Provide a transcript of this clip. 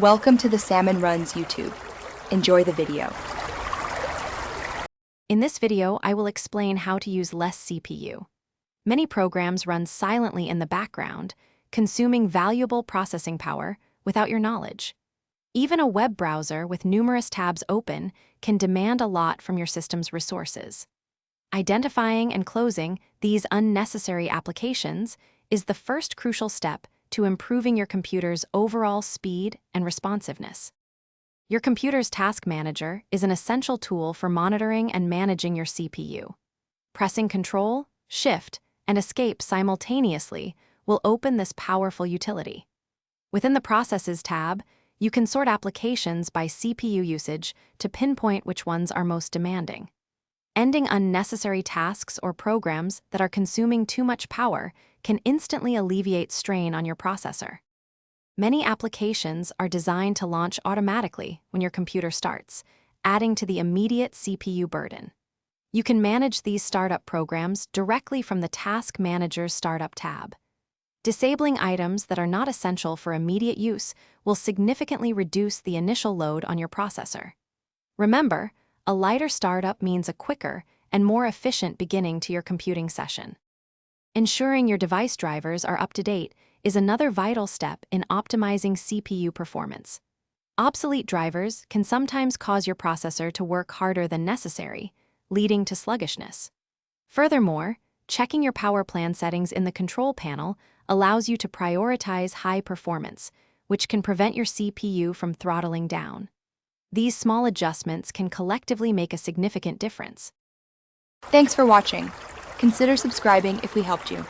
Welcome to the Salmon Runs YouTube. Enjoy the video. In this video, I will explain how to use less CPU. Many programs run silently in the background, consuming valuable processing power without your knowledge. Even a web browser with numerous tabs open can demand a lot from your system's resources. Identifying and closing these unnecessary applications is the first crucial step to improving your computer's overall speed and responsiveness. Your computer's task manager is an essential tool for monitoring and managing your CPU. Pressing Control, Shift, and Escape simultaneously will open this powerful utility. Within the Processes tab, you can sort applications by CPU usage to pinpoint which ones are most demanding. Ending unnecessary tasks or programs that are consuming too much power can instantly alleviate strain on your processor. Many applications are designed to launch automatically when your computer starts, adding to the immediate CPU burden. You can manage these startup programs directly from the Task Manager's Startup tab. Disabling items that are not essential for immediate use will significantly reduce the initial load on your processor. Remember, a lighter startup means a quicker and more efficient beginning to your computing session. Ensuring your device drivers are up to date is another vital step in optimizing CPU performance. Obsolete drivers can sometimes cause your processor to work harder than necessary, leading to sluggishness. Furthermore, checking your power plan settings in the control panel allows you to prioritize high performance, which can prevent your CPU from throttling down. These small adjustments can collectively make a significant difference. Thanks for watching. Consider subscribing if we helped you.